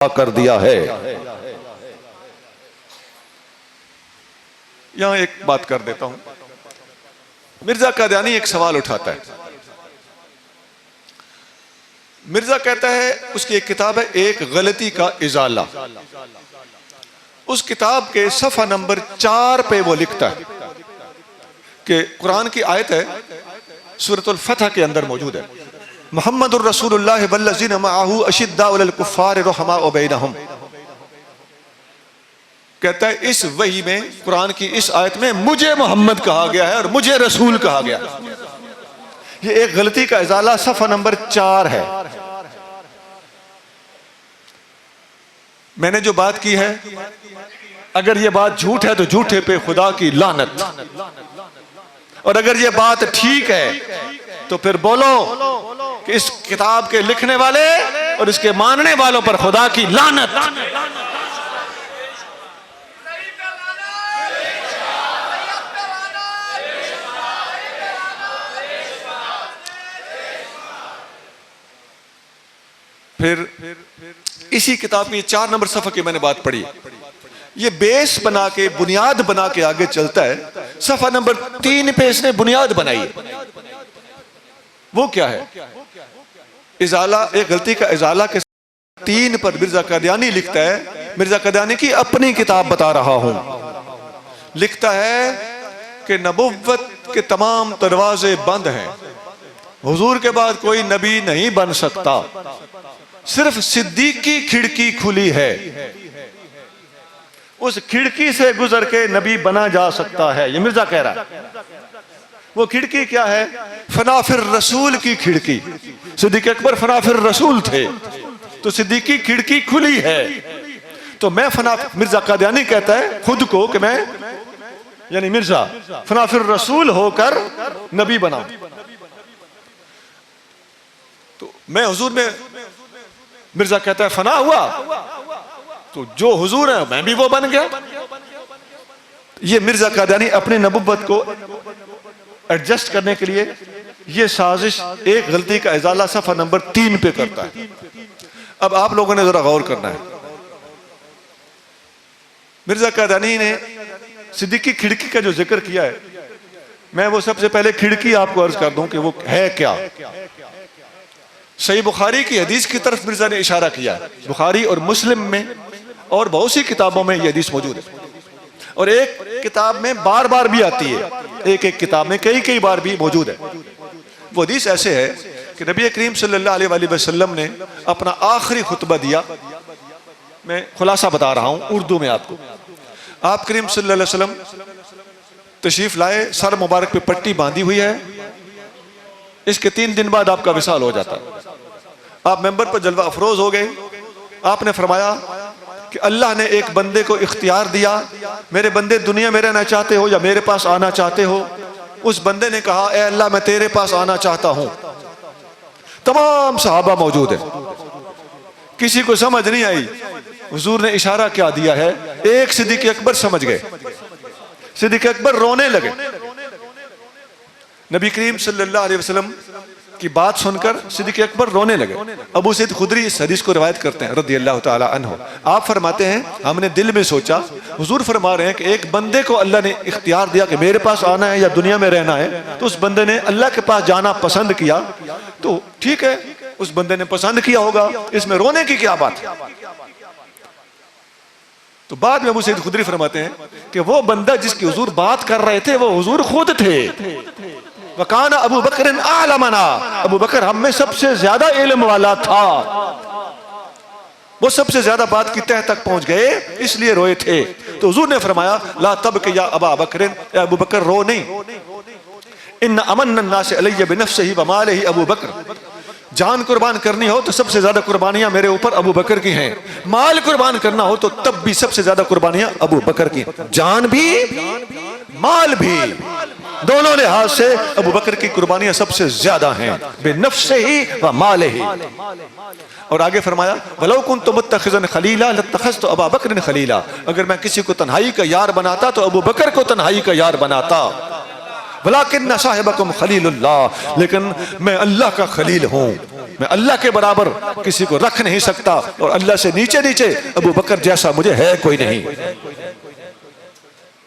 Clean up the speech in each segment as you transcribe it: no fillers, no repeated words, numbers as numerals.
कर दिया है। यहां एक बात कर देता हूं। मिर्जा कादियानी एक सवाल उठाता है। मिर्जा कहता है, उसकी एक किताब है एक गलती का इजाला। उस किताब के सफ़ा नंबर 4 पे वो लिखता है कि कुरान की आयत है, सूरतुल फतह के अंदर मौजूद है, मुहम्मदुर रसूलुल्लाह वल्लज़ीना मअहू अशिद्दाउ अलल कुफ़्फ़ारि रुहमाउ बैनहुम। कहता है इस वही में, कुरान की इस आयत में मुझे मोहम्मद कहा गया है और मुझे रसूल कहा गया है। ये एक गलती का इजाला सफ़ा नंबर 4 है। मैंने जो बात की है, अगर ये बात झूठ है तो झूठे पे खुदा की लानत, और अगर ये बात ठीक है तो फिर बोलो कि इस किताब के लिखने वाले और इसके मानने वालों पर खुदा की लानत। फिर इसी किताब की 4 नंबर सफ़ा की मैंने बात पढ़ी। ये बेस बना के, बुनियाद बना के आगे चलता है। सफ़ा नंबर 3 पे इसने बुनियाद बनाई है। वो क्या है? इजाला, एक गलती का इजाला के 3 पर मिर्जा कादियानी लिखता है, मिर्जा कादियानी की अपनी किताब बता रहा हूं, लिखता है कि नबुव्वत के तमाम दरवाजे बंद हैं, हुजूर के बाद कोई नबी नहीं बन सकता, सिर्फ सिद्दीक की खिड़की खुली है, उस खिड़की से गुजर के नबी बना जा सकता है। ये मिर्जा कह रहा है। वो खिड़की क्या है? फनाफिर रसूल की खिड़की। सिद्दीक अकबर फनाफिर रसूल थे, तो सिद्दीक की खिड़की खुली है। तो मैं मिर्जा कादियानी कहता है खुद को कि मैं, यानी मिर्जा फनाफिर रसूल होकर नबी बना। तो मैं हुजूर में, मिर्जा कहता है फना हुआ तो जो हुजूर है मैं भी वो बन गया। ये मिर्जा कादियानी अपनी नबुव्वत को एडजस्ट करने के लिए ये साजिश एक गलती का इजाला सफ़ा नंबर 3 पे करता है। अब आप लोगों ने जरा गौर करना है। मिर्जा कादियानी ने सिद्दीक की खिड़की का जो जिक्र किया है, मैं वो सबसे पहले खिड़की आपको अर्ज कर दूं कि वो है क्या। सही बुखारी की हदीस की तरफ मिर्जा ने इशारा किया है। बुखारी और मुस्लिम में और बहुत सी किताबों में यह हदीस मौजूद है, और एक किताब में बार बार भी आती है, एक एक किताब में कई बार भी मौजूद है। वो हदीस ऐसे है कि नबी करीम सल्लल्लाहु अलैहि वसल्लम ने अपना आखिरी खुतबा दिया। मैं खुलासा बता रहा हूँ उर्दू में आपको। आप करीम सल्लल्लाहु अलैहि वसल्लम तशरीफ लाए, सर मुबारक पे पट्टी बांधी हुई है। इसके 3 दिन बाद आपका विसाल हो जाता है। आप मेंबर पर जलवा अफरोज हो गए। आपने फरमाया कि अल्लाह ने एक बंदे को इख्तियार दिया, मेरे बंदे दुनिया में रहना चाहते हो या मेरे पास आना चाहते हो? उस बंदे ने कहा, ए अल्लाह मैं तेरे पास आना चाहता हूं। तमाम सहाबा मौजूद है, किसी को समझ नहीं आई हुजूर ने इशारा क्या दिया है। एक सिद्दीक अकबर समझ गए, सिद्दीक अकबर रोने लगे। नबी करीम सल्लल्लाहु अलैहि वसल्लम की बात सुनकर सिद्दीक अकबर रोने लगे। अबू सईद खुदरी इस हदीस को रिवायत करते हैं रदियल्लाहु ताला अन्हु। आप फरमाते हैं, हमने दिल में सोचा, हुजूर फरमा रहे हैं कि एक बंदे को अल्लाह ने इख्तियार दिया कि मेरे पास आना है या दुनिया में रहना है, तो उस बंदे ने अल्लाह के पास जाना पसंद किया। तो ठीक है, उस बंदे ने पसंद किया होगा, इसमें रोने की क्या बात है? तो बाद में अबू सईद खुदरी फरमाते हैं कि वो बंदा जिसकी हुजूर बात कर रहे थे वो हुजूर खुद थे। वकाना अबू बकर आलमना, अबू बकर हम में सबसे ज्यादा इल्म वाला था, वो सबसे ज्यादा बात की तह तक पहुंच गए, इसलिए रोए थे। तो हुजूर ने फरमाया, ला तबके या अबा बकर, अबू बकर रो नहीं। इन्ना अमन्ना नास अलैया बिनफ्सिही व मालिही अबू बकर, जान कुर्बान करनी हो तो सबसे ज्यादा कुर्बानियां मेरे ऊपर अबू बकर की हैं, माल कुर्बान करना हो तो तब भी सबसे ज्यादा कुर्बानियां अबू बकर की, जान भी माल भी, दोनों लिहाज से अबू बकर की कुर्बानियां सबसे ज्यादा हैं, बिनफ्सिही व मालिही। और आगे फरमाया, वलौ कुन्तु मुत्तखिज़न खलीला लत्तखज़्तु अबा बकर खलीला, अगर मैं किसी को तन्हाई का यार बनाता तो अबू बकर को तन्हाई का यार बनाता। वलाकिन्न साहिबकुम खलीलुल्लाह, लेकिन मैं अल्लाह का खलील हूँ। मैं अल्लाह के बराबर किसी को रख नहीं सकता और अल्लाह से नीचे नीचे अबू बकर जैसा मुझे है कोई नहीं।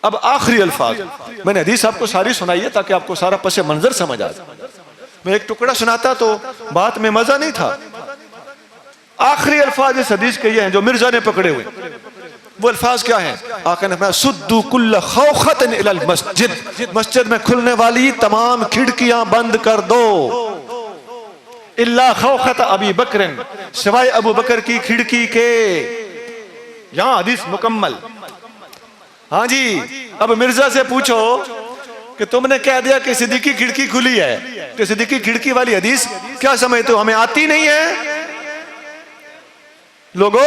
अब आखिरी अल्फाज, मैंने हदीस आपको सारी सुनाई है ताकि आपको सारा पस मंजर समझ आ जाए। मैं एक टुकड़ा सुनाता तो बात में मजा नहीं था। आखिरी अल्फाज इस हदीस के ये हैं जो मिर्जा ने पकड़े हुए। वो अल्फाज क्या हैं? आका ने फरमाया सुद्दू कुल्ल खौखतन इलल मस्जिद, मस्जिद में खुलने वाली तमाम खिड़कियां बंद कर दो। इल्ला खौखत अबी बकरन, सिवाय अबू बकर की खिड़की के। यहां हदीस मुकम्मल। हाँ जी, अब मिर्जा से पूछो कि तुमने कह दिया कि सिद्दीक की खिड़की खुली है, तो सिद्दीक की खिड़की वाली हदीस क्या समझते हो? हमें आती नहीं है? लोगों,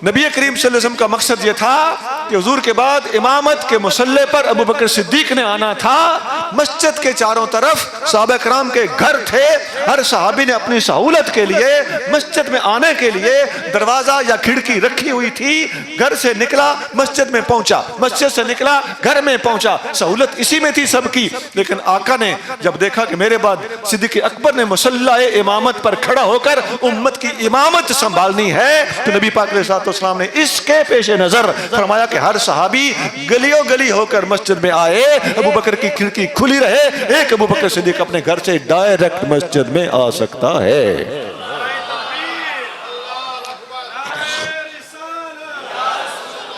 नबी करीम सल्लल्लाहु अलैहि वसल्लम का मकसद यह था कि हुजूर के बाद इमामत के मुसल्ले पर अबू बकर सिद्दीक ने आना था। मस्जिद के चारों तरफ सहाबा कराम के घर थे। हर सहाबी ने अपनी सहूलत के लिए मस्जिद में आने के लिए दरवाजा या खिड़की रखी हुई थी। घर से निकला मस्जिद में पहुंचा, मस्जिद से निकला घर में पहुंचा, सहूलत इसी में थी सबकी। लेकिन आका ने जब देखा कि मेरे बाद सिद्दीक अकबर ने मुसल्ला इमामत पर खड़ा होकर उम्मत की इमामत संभालनी है, तो नबी पाक अलैहिस्सलाम ने इसके पेश नजर फरमाया कि हर सहाबी गलियों गली होकर मस्जिद में आए, अबू बकर की खिड़की खुली रहे, एक अबू बकर सिद्दीक अपने घर से डायरेक्ट मस्जिद में आ सकता है।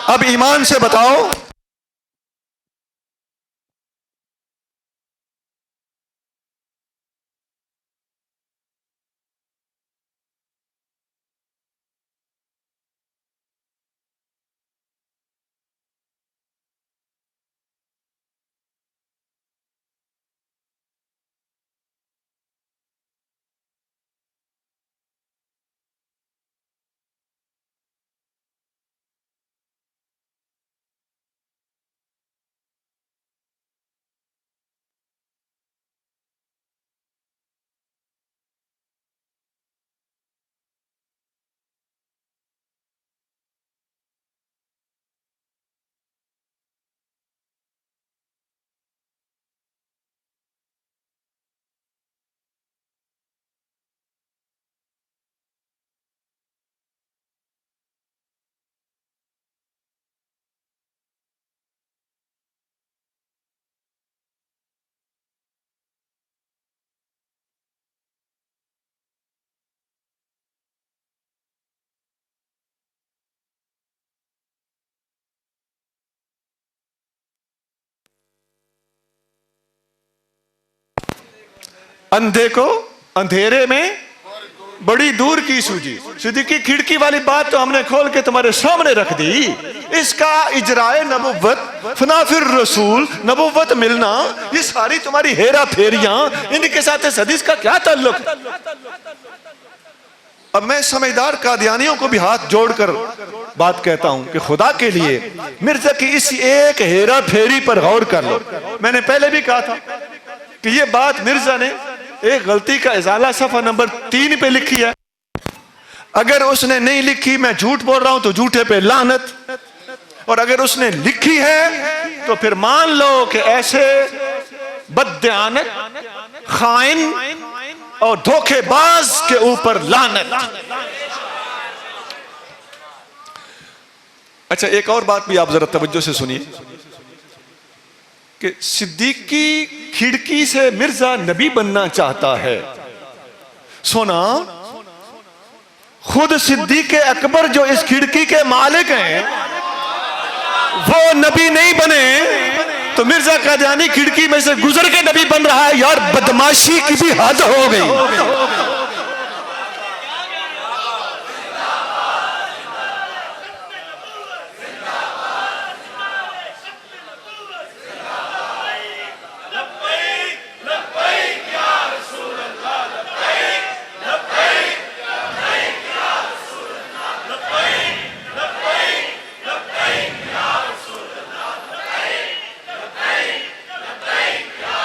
अब ईमान से बताओ, अंधे को अंधेरे में बड़ी दूर की सूझी। सिद्दीक की खिड़की वाली बात तो हमने खोल के तुम्हारे सामने रख दी। इसका इजराए नबुव्वत, फनाफिर रसूल, नबुव्वत मिलना, ये सारी तुम्हारी हेरा फेरियां, इनके साथ इस हदीस का क्या ताल्लुक? अब मैं समझदार कादियानियों को भी हाथ जोड़कर बात कहता हूं कि खुदा के लिए मिर्जा की इस एक हेरा फेरी पर गौर कर लो। मैंने पहले भी कहा था कि ये बात मिर्जा ने एक गलती का इजाला सफा नंबर 3 पे लिखी है। अगर उसने नहीं लिखी, मैं झूठ बोल रहा हूं तो झूठे पे लानत, और अगर उसने लिखी है तो फिर मान लो कि ऐसे बददियानत, खाइन और धोखेबाज के ऊपर लानत। अच्छा, एक और बात भी आप जरा तवज्जो से सुनिए कि सिद्दीक की खिड़की से मिर्जा नबी बनना चाहता है। सुना, खुद सिद्दीक अकबर जो इस खिड़की के मालिक हैं वो नबी नहीं बने तो मिर्जा कादियानी खिड़की में से गुजर के नबी बन रहा है। यार, बदमाशी की भी हद हो गई।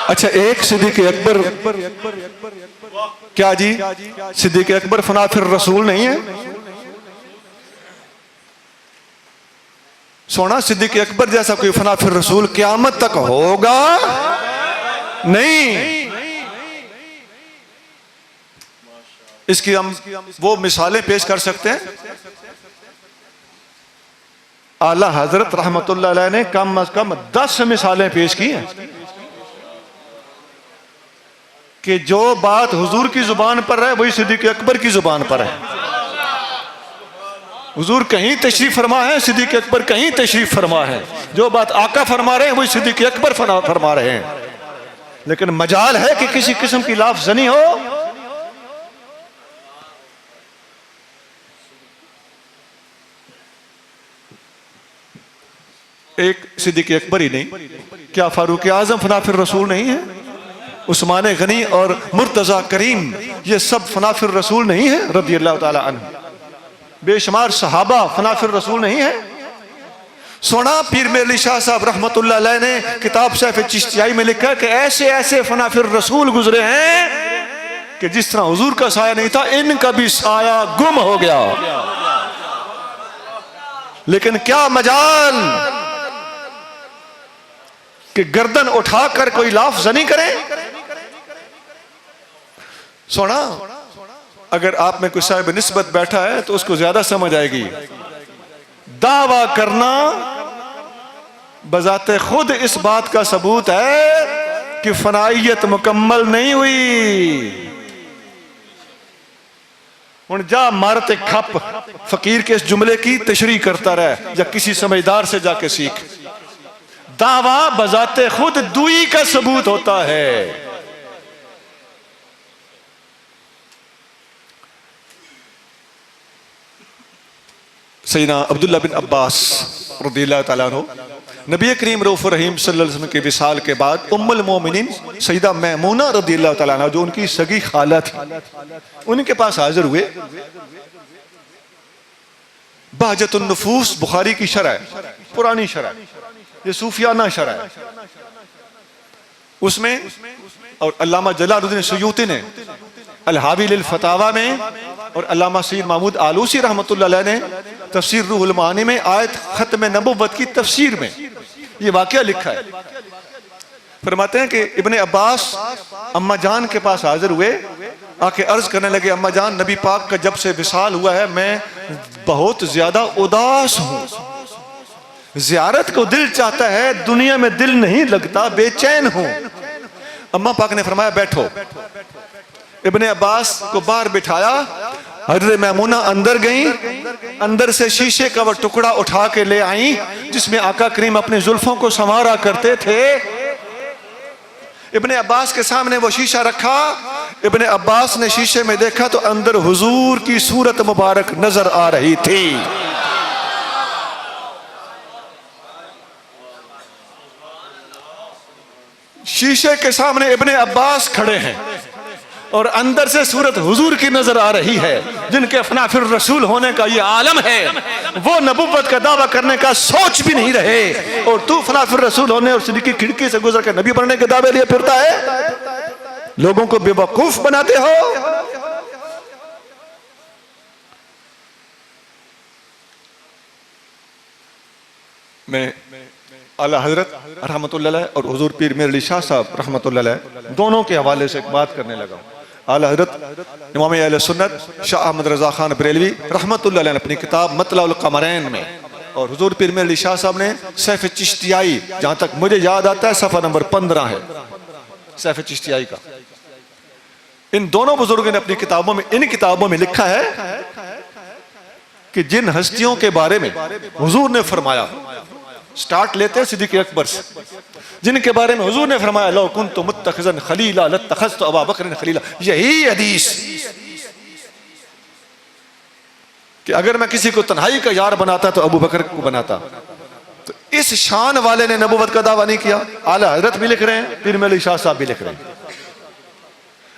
अच्छा, एक सिद्दीक अकबर, क्या जी सिद्दीक अकबर फनाफिर रसूल नहीं है? सोना, सिद्दीक अकबर जैसा कोई फनाफिर रसूल क़यामत तक होगा नहीं। इसकी हम वो मिसालें पेश कर सकते हैं। आला हजरत रहमतुल्लाह अलैह ने कम अज कम 10 मिसालें पेश की हैं कि जो बात हुजूर की जुबान पर है वही सिद्दीक़ अकबर की जुबान पर है। हुजूर कहीं तशरीफ फरमा है, सिद्दीक़ अकबर कहीं तशरीफ फरमा है। जो बात आका फरमा रहे हैं वही सिद्दीक़ अकबर फरमा रहे हैं। लेकिन मजाल है कि किसी किस्म की लाफजनी हो, एक सिद्दीक़ अकबर ही नहीं, क्या फारूक आजम फनाफिर रसूल नहीं है? उस्मान गनी और मुर्तजा करीम ये सब फनाफिर रसूल नहीं है रज़ी अल्लाह ताला अन्हु? बेशुमार सहाबा फनाफिर रसूल नहीं है? सोना पीर मेर अली शाह साहब रहमतुल्लाह अलैह ने किताब सैफ चिश्तियाई में लिखा कि ऐसे ऐसे फनाफिर रसूल गुजरे हैं कि जिस तरह हुजूर का साया नहीं था, इनका भी साया गुम हो गया। लेकिन क्या मजाल कि गर्दन उठाकर कोई लाफजनी करे। सोना अगर आप में कोई साहिब निस्बत बैठा है तो उसको ज्यादा समझ आएगी। दावा करना बजाते खुद इस बात का सबूत है कि फनाइयत मुकम्मल नहीं हुई। हुण जा मारते खप फकीर के इस जुमले की तशरीह करता रहे या किसी समझदार से जाके सीख। दावा बजाते खुद दुई का सबूत होता है। सैयदना अब्दुल्लाह बिन अब्बास रज़ियल्लाहु ताला अन्हु नबी करीम रऊफ़ुर रहीम सल्लल्लाहु अलैहि वसल्लम के विसाल के बाद उम्मुल मोमिनीन सैयदा मैमूना रज़ियल्लाहु ताला अन्हा जो उनकी सगी खाला थी, उनके पास हाजिर हुए। बहजतुन नुफूस बुखारी की शरह, पुरानी शरह, ये सूफियाना शरह है। उसमें और अल्लामा जलालुद्दीन सुयूती ने अल हावी लिल फतावा में और अल्लामा सैयद महमूद आलूसी रहमतुल्लाह अलैह ने तफसीर रूहुल मानी में आयत खत्म नबुव्वत की तफसीर में ये वाकया लिखा है। फरमाते हैं कि इब्ने अब्बास अम्मा जान के पास हाजिर हुए, आके अर्ज करने लगे, अम्मा जान नबी पाक का जब से विसाल हुआ है मैं बहुत ज्यादा उदास हूँ। ज़ियारत को दिल चाहता है, दुनिया में दिल नहीं लगता, बेचैन हूँ। अम्मा पाक ने फरमाया बैठो। इब्ने अब्बास को बाहर बिठाया, हज़रत मैमूना अंदर गई, अंदर से शीशे का वो टुकड़ा उठा के ले आई जिसमें आका करीम अपने जुल्फों को संवारा करते थे। इब्ने अब्बास के सामने वो शीशा रखा। इब्ने अब्बास ने शीशे में देखा तो अंदर हुजूर की सूरत मुबारक नजर आ रही थी। शीशे के सामने इब्ने अब्बास खड़े हैं और अंदर से सूरत हुजूर की नजर आ रही है। जिनके फनाफिर रसूल होने का ये आलम है, वो नबुव्वत का दावा करने का सोच भी नहीं रहे और तू फनाफिर रसूल होने और सिद्दीक़ की खिड़की से गुजर कर नबी बनने के दावे लिए फिरता है। लोगों को बेवकूफ बनाते हो। मैं आला हजरत रहमतुल्लाह अलैह और हुजूर पीर मेर अली शाह साहब रहमतुल्लाह अलैह दोनों के हवाले से एक बात करने लगा। आला हजरत इमाम अहले सुन्नत शाह अहमद रजा खान बरेलवी रहमतुल्लाह अलैह ने अपनी किताब मतलउल कमरैन में और हुजूर पीर मेर अली शाह साहब ने सैफ चिश्तियाई, जहां तक मुझे याद आता है सफ़ा नंबर 15 है सैफ चिश्तियाई का। इन दोनों बुजुर्गों ने अपनी किताबों में, इन किताबों में लिखा है कि जिन हस्तियों के बारे में हुजूर ने फरमाया, स्टार्ट लेते हैं सिद्दीक़ अकबर से, जिनके बारे में हुजूर ने फरमाया लौ कुन्तु मुत्तखिज़न खलीला लत्तखज़तु अबा बकर खलीला, यही हदीस कि अगर मैं किसी को तन्हाई का यार बनाता तो अबू बकर को बनाता। तो इस शान वाले ने नबुव्वत का दावा नहीं किया। आला हजरत भी लिख रहे हैं, पीर मेर अली शाह साहब भी लिख रहे हैं।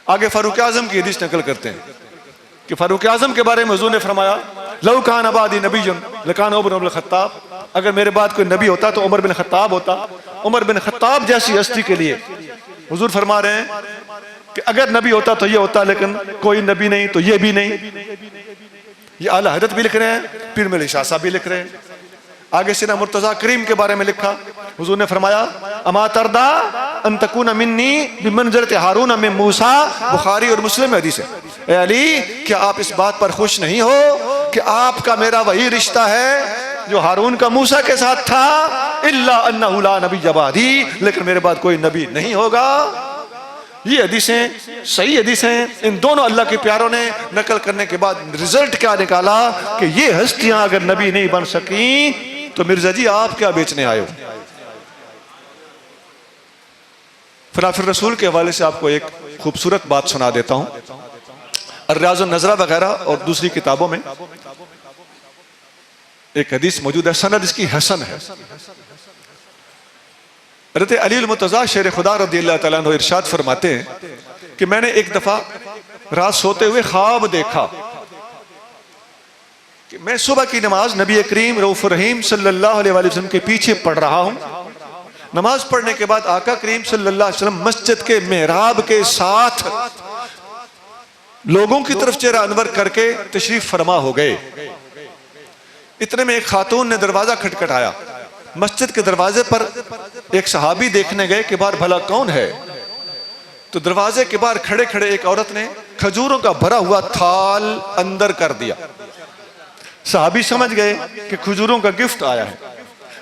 आगे फारूक आजम की हदीस नकल करते हैं कि फारूक आजम के बारे में हुजूर ने फरमाया लौ कान अबादी नबियुन लकान उमर बिन खत्ताब, अगर मेरे बाद कोई नबी होता तो उमर बिन खत्ताब होता। उमर बिन खत्ताब जैसी हस्ती के लिए हुजूर फरमा रहे हैं कि अगर नबी होता तो ये होता, लेकिन कोई नबी नहीं तो ये भी नहीं। ये आला हजरत भी लिख रहे हैं, पीर मेर अली शाह साहब भी लिख रहे हैं। आगे से ना मुर्तजा करीम के बारे में लिखा, हुजूर ने फरमाया अमा तरदा अन तकून मिन्नी बिमंज़िलति हारून मिन मूसा, बुखारी और मुस्लिम में हदीस है। ए अली, क्या आप इस बात पर खुश नहीं हो कि आपका मेरा वही रिश्ता है जो हारून का मूसा के साथ था, इल्ला अन्नहु ला नबी बादी, लेकिन मेरे बाद कोई नबी नहीं होगा। ये हदीसें सही हदीसें, इन दोनों अल्लाह के प्यारों ने नकल करने के बाद रिजल्ट क्या निकाला कि ये हस्तियां अगर नबी नहीं बन सकी तो मिर्जा जी आप क्या बेचने आए हो। फिर रसूल के हवाले से आपको एक खूबसूरत बात सुना देता हूं। अर्राज़ नजरा वगैरह और दूसरी किताबों में एक हदीस मौजूद है, सनद इसकी हसन है। हज़रत अली मुर्तज़ा शेर खुदा रज़ियल्लाहु तआला अन्हु इरशाद फरमाते हैं कि मैंने एक दफा रात सोते हुए ख्वाब देखा कि मैं सुबह की नमाज नबी करीम रऊफ़ रहीम सल्लल्लाहु अलैहि वसल्लम के पीछे पढ़ रहा हूं। नमाज पढ़ने के बाद आका करीम सल्लल्लाहु अलैहि वसल्लम मस्जिद के मेहराब के साथ लोगों की तरफ चेहरा अनवर करके तशरीफ फरमा हो गए। इतने में एक खातून ने दरवाजा खटखटाया। मस्जिद के दरवाजे पर एक सहाबी देखने गए कि बाहर भला कौन है। तो दरवाजे के बाहर खड़े खड़े एक औरत ने खजूरों का भरा हुआ थाल अंदर कर दिया। सहाबी समझ गए कि खजूरों का गिफ्ट आया है।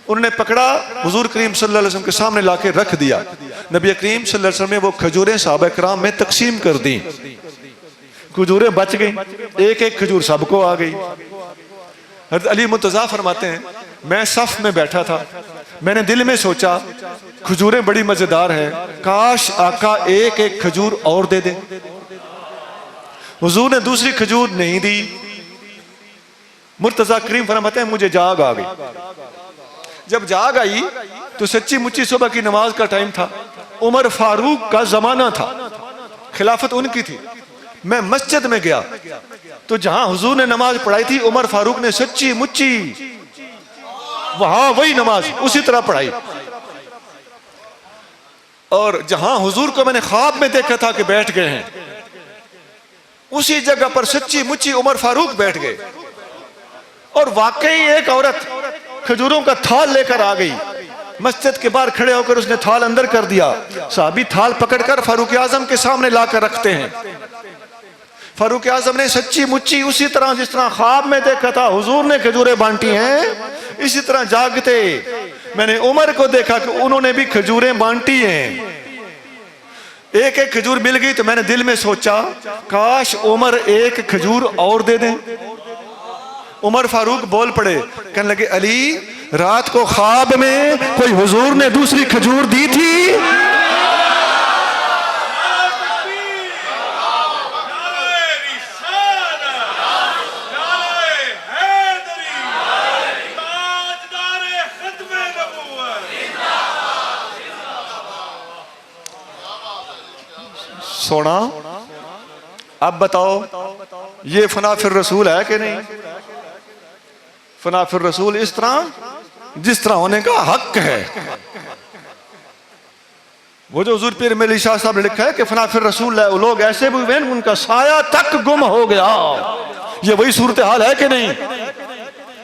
उन्होंने पकड़ा, हुजूर करीम सल्लल्लाहु अलैहि वसल्लम के सामने लाके रख दिया। नबी करीम सल्लल्लाहु अलैहि वसल्लम ने वो खजूरें सहाबा किराम में तकसीम कर दी। खजूरें बच गई, एक एक खजूर सबको आ गई। हज़रत अली मुर्तज़ा फरमाते हैं, मैं सफ में बैठा था, मैंने दिल में सोचा खजूरें बड़ी मजेदार हैं, काश आका एक एक खजूर और दे दे। हुजूर ने दूसरी खजूर नहीं दी। मुर्तज़ा करीम फरमाते हैं, मुझे जाग आ गई। जब जाग आई तो सच्ची मुच्ची सुबह की नमाज का टाइम था। उमर फारूक का जमाना था, खिलाफत उनकी थी। मैं मस्जिद में गया तो जहां हुजूर ने नमाज पढ़ाई थी, उमर फारूक ने सच्ची मुच्ची वहां वही नमाज उसी तरह पढ़ाई। और जहां हुजूर को मैंने ख्वाब में देखा था कि बैठ गए हैं, उसी जगह पर सच्ची मुच्ची उमर फारूक बैठ गए। और वाकई एक औरत खजूरों का थाल लेकर आ गई। मस्जिद के बाहर खड़े होकर उसने थाल अंदर कर दिया। साहबी थाल पकड़कर फारूक आजम के सामने लाकर रखते हैं। फारूक आजम ने सच्ची मुच्ची उसी तरह जिस तरह ख्वाब में देखा था हुजूर ने खजूरें बांटी हैं, इसी तरह जागते मैंने उमर को देखा कि उन्होंने भी खजूरें बांटी हैं। एक एक खजूर मिल गई तो मैंने दिल में सोचा काश उमर एक खजूर और दे दें। उमर फारूक बोल पड़े, कहने लगे अली, रात को ख्वाब में कोई हुजूर ने दूसरी खजूर दी थी? सोना, अब बताओ ये फना फिर रसूल है कि नहीं? फना फिर रसूल इस तरह जिस तरह होने का हक है। वो जो हुजूर पीर मेरी शाह साहब ने लिखा है कि फना फिर रसूल है, वो लोग ऐसे भी हुए उनका साया तक गुम हो गया। ये वही सूरत हाल है कि नहीं?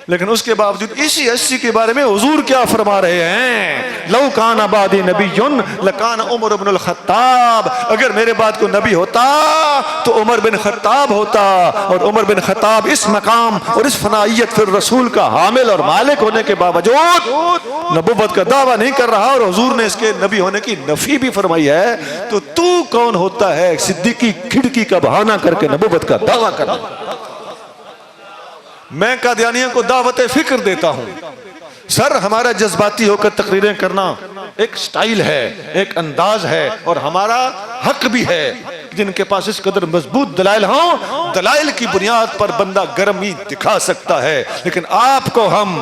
लेकिन उसके बावजूद इसी हस्ती के बारे में हुजूर क्या फरमा रहे हैं, लौ कान आबादी नबीयुन लकान उमर बिन खत्ताब, अगर मेरे बाद कोई नबी होता तो उमर बिन खत्ताब होता। और उमर बिन खत्ताब इस मकाम और इस फनाइयत फिर रसूल का हामिल और मालिक होने के बावजूद नबूवत का दावा नहीं कर रहा और हुजूर ने इसके नबी होने की नफी भी फरमाई है। तो तू कौन होता है सिद्दीकी खिड़की का बहाना करके नबूवत का दावा करना? मैं कादियानियों को दावत फिक्र देता हूं। सर, हमारा जज्बाती होकर तकरीरें करना एक स्टाइल है, एक अंदाज है और हमारा हक भी है। जिनके पास इस कदर मजबूत दलाइल हों, दलाइल की बुनियाद पर बंदा गर्मी दिखा सकता है। लेकिन आपको हम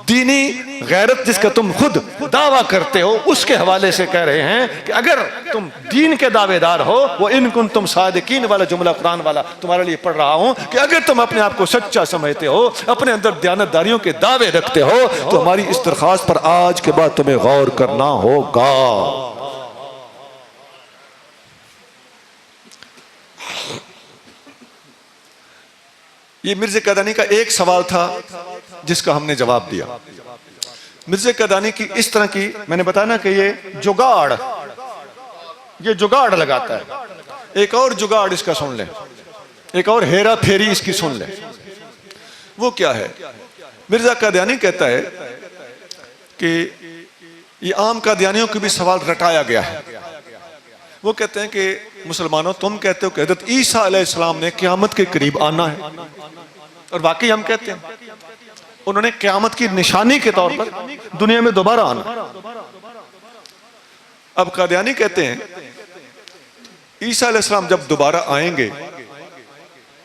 दीनी गैरत जिसका तुम खुद दावा करते हो उसके हवाले से कह रहे हैं कि अगर तुम दीन के दावेदार हो, वो इनकुन तुम सादिकीन वाला जुमला कुरान वाला तुम्हारे लिए पढ़ रहा हूं कि अगर तुम अपने आप को सच्चा समझते हो, अपने अंदर दयानतदारियों के दावे रखते हो, तो हमारी इस दरखास्त पर आज के बाद तुम्हें गौर करना होगा। ये मिर्ज़ा क़ादियानी का एक सवाल था जिसका हमने जवाब दिया। मिर्ज़ा क़ादियानी की इस तरह की मैंने बताया ना कि ये जुगाड़ लगाता है। एक और जुगाड़ इसका सुन लें। एक और हेरा फेरी इसकी सुन ले। वो क्या है? मिर्जा कादियानी कहता है कि ये आम कादियानियों के भी सवाल रटाया गया है। वो कहते हैं कि मुसलमानों, तुम कहते हो कि हज़रत ईसा अलैहिस्सलाम ने क़यामत के करीब आना है, और वाकई हम कहते हैं उन्होंने क़यामत की निशानी के तौर पर दुनिया में दोबारा आना। अब कादियानी कहते हैं ईसा अलैहिस्सलाम जब दोबारा आएंगे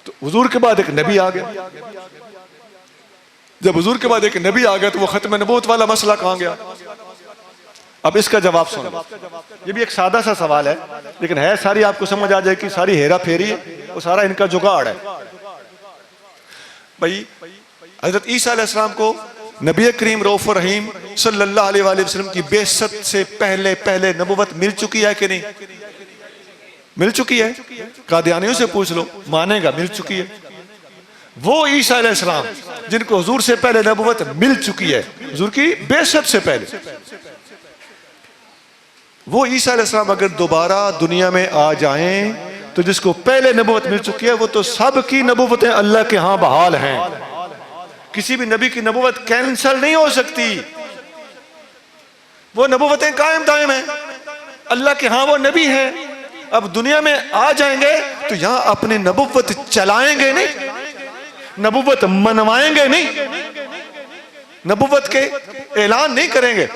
तो हुजूर के बाद एक नबी आ गया। जब हुजूर के बाद एक नबी आ गया तो वो खत्म नबूवत वाला मसला कहां गया? अब इसका जवाब सुनो। ये भी एक सादा सा सवाल है, लेकिन है सारी, आपको समझ आ जाए कि सारी हेरा फेरी है, वो सारा इनका जुगाड़ है। भाई हजरत ईसा अलैहिस्सलाम को नबी करीम रऊफ रहीम सल्लल्लाहु अलैहि वसल्लम की बेइज्जत से पहले पहले नबूवत मिल चुकी है कि नहीं? मिल चुकी है। कादियानियों से पूछ लो, मानेगा मिल चुकी है। वो ईसा अलैहिस्सलाम जिनको हुजूर से पहले नबूवत मिल चुकी है, हुजूर की बेइज्जत से पहले, वो ईसा अलैहिस्सलाम अगर दोबारा दुनिया में आ जाएं तो जिसको पहले नबूवत मिल चुकी है वो तो सब की नबूवतें अल्लाह के यहां बहाल हैं। किसी भी नबी की नबूवत कैंसिल नहीं हो सकती, वो नबूवतें कायम दायम हैं। अल्लाह के यहां वो नबी है, अब दुनिया में आ जाएंगे तो यहां अपनी नबूवत चलाएंगे नहीं, नबूवत मनवाएंगे नहीं, नबूवत के ऐलान नहीं करेंगे,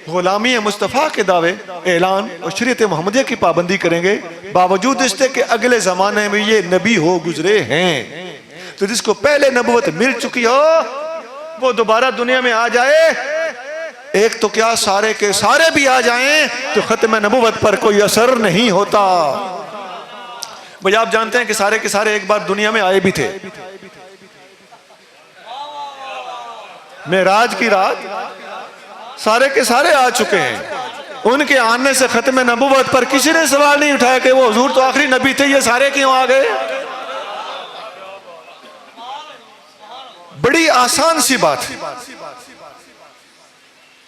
गुलामी मुस्तफ़ा के दावे ऐलान और शरीयत मोहम्मदिया की पाबंदी करेंगे, बावजूद इसके कि अगले जमाने में ये नबी हो गुजरे हैं। तो जिसको पहले नबूवत मिल चुकी हो वो दोबारा दुनिया में आ जाए, एक तो क्या सारे के सारे भी आ जाएं तो खत्म नबूवत पर कोई असर नहीं होता। भाई आप जानते हैं कि सारे के सारे एक बार दुनिया में आए भी थे। मेराज की रात सारे के सारे आ चुके हैं। उनके आने से खत्म नबूवत पर किसी ने सवाल नहीं उठाया कि वो हुजूर तो आखिरी नबी थे, ये सारे क्यों आ गए? बड़ी आसान सी बात है,